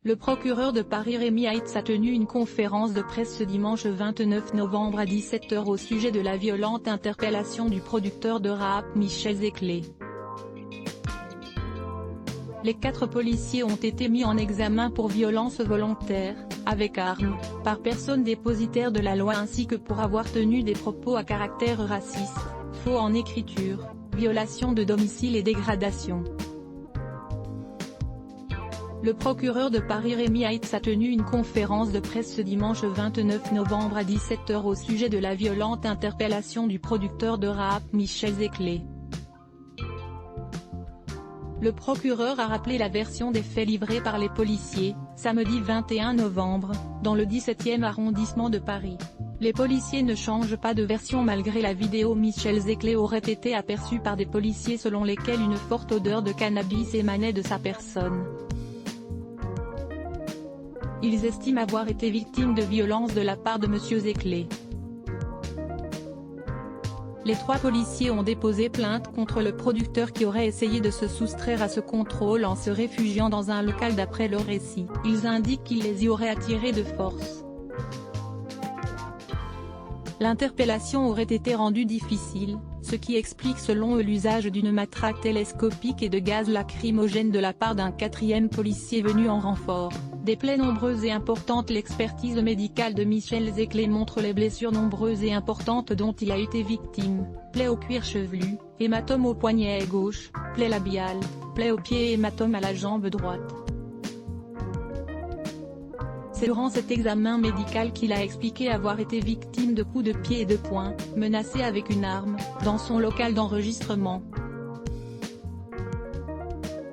Le procureur de Paris Rémy Heitz a tenu une conférence de presse ce dimanche 29 novembre à 17 h au sujet de la violente interpellation du producteur de rap Michel Zeclé. Les 4 policiers ont été mis en examen pour violence volontaire, avec arme, par personne dépositaire de la loi ainsi que pour avoir tenu des propos à caractère raciste, faux en écriture, violation de domicile et dégradation. Le procureur de Paris Rémy Heitz a tenu une conférence de presse ce dimanche 29 novembre à 17 h au sujet de la violente interpellation du producteur de rap Michel Zeclé. Le procureur a rappelé la version des faits livrée par les policiers, samedi 21 novembre, dans le 17e arrondissement de Paris. Les policiers ne changent pas de version malgré la vidéo. Michel Zeclé aurait été aperçu par des policiers selon lesquels une forte odeur de cannabis émanait de sa personne. Ils estiment avoir été victimes de violences de la part de M. Zeclé. Les 3 policiers ont déposé plainte contre le producteur qui aurait essayé de se soustraire à ce contrôle en se réfugiant dans un local d'après leur récit. Ils indiquent qu'il les y aurait attirés de force. L'interpellation aurait été rendue difficile, ce qui explique selon eux l'usage d'une matraque télescopique et de gaz lacrymogène de la part d'un 4e policier venu en renfort. Des plaies nombreuses et importantes. L'expertise médicale de Michel Zeclé montre les blessures nombreuses et importantes dont il a été victime, plaies au cuir chevelu, hématome au poignet gauche, plaie labiale, plaie au pied et hématome à la jambe droite. C'est durant cet examen médical qu'il a expliqué avoir été victime de coups de pied et de poing, menacé avec une arme, dans son local d'enregistrement.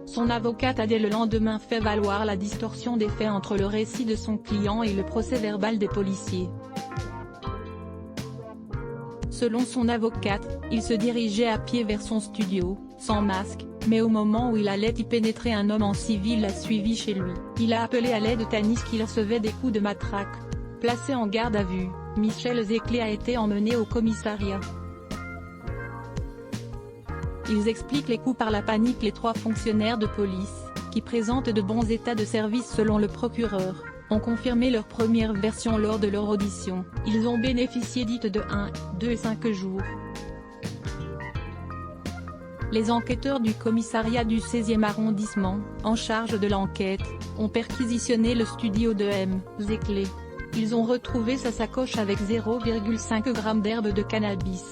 Son avocate a dès le lendemain fait valoir la distorsion des faits entre le récit de son client et le procès-verbal des policiers. Selon son avocate, il se dirigeait à pied vers son studio, sans masque, mais au moment où il allait y pénétrer, un homme en civil l'a suivi chez lui. Il a appelé à l'aide Tanis qui recevait des coups de matraque. Placé en garde à vue, Michel Zeclé a été emmené au commissariat. Ils expliquent les coups par la panique. Les 3 fonctionnaires de police, qui présentent de bons états de service selon le procureur, ont confirmé leur première version lors de leur audition. Ils ont bénéficié dites de 1, 2 et 5 jours. Les enquêteurs du commissariat du 16e arrondissement, en charge de l'enquête, ont perquisitionné le studio de M. Zeclé. Ils ont retrouvé sa sacoche avec 0,5 g d'herbe de cannabis.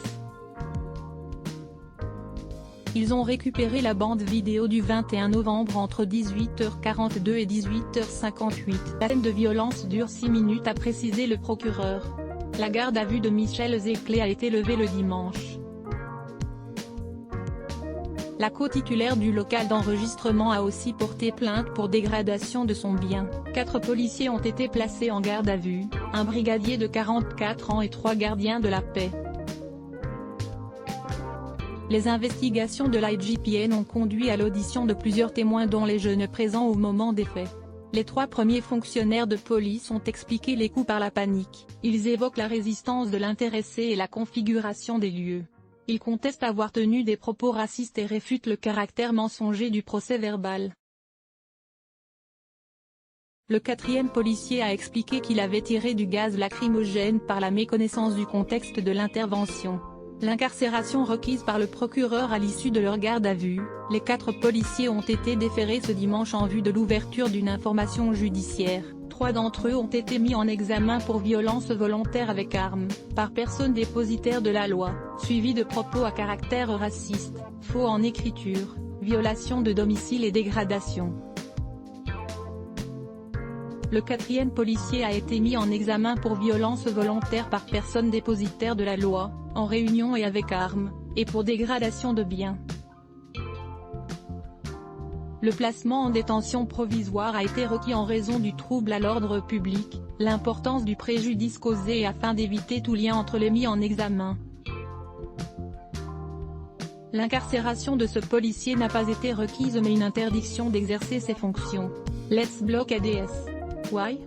Ils ont récupéré la bande vidéo du 21 novembre entre 18h42 et 18h58. La scène de violence dure 6 minutes, a précisé le procureur. La garde à vue de Michel Zeclé a été levée le dimanche. La co-titulaire du local d'enregistrement a aussi porté plainte pour dégradation de son bien. 4 policiers ont été placés en garde à vue, un brigadier de 44 ans et 3 gardiens de la paix. Les investigations de l'IGPN ont conduit à l'audition de plusieurs témoins dont les jeunes présents au moment des faits. Les 3 premiers fonctionnaires de police ont expliqué les coups par la panique. Ils évoquent la résistance de l'intéressé et la configuration des lieux. Ils contestent avoir tenu des propos racistes et réfutent le caractère mensonger du procès-verbal. Le 4e policier a expliqué qu'il avait tiré du gaz lacrymogène par la méconnaissance du contexte de l'intervention. L'incarcération requise par le procureur à l'issue de leur garde à vue, les 4 policiers ont été déférés ce dimanche en vue de l'ouverture d'une information judiciaire. 3 d'entre eux ont été mis en examen pour violence volontaire avec arme, par personne dépositaire de la loi, suivi de propos à caractère raciste, faux en écriture, violation de domicile et dégradation. Le 4e policier a été mis en examen pour violence volontaire par personne dépositaire de la loi, en réunion et avec arme, et pour dégradation de biens. Le placement en détention provisoire a été requis en raison du trouble à l'ordre public, l'importance du préjudice causé et afin d'éviter tout lien entre les mis en examen. L'incarcération de ce policier n'a pas été requise mais une interdiction d'exercer ses fonctions. Let's block ADS. Why?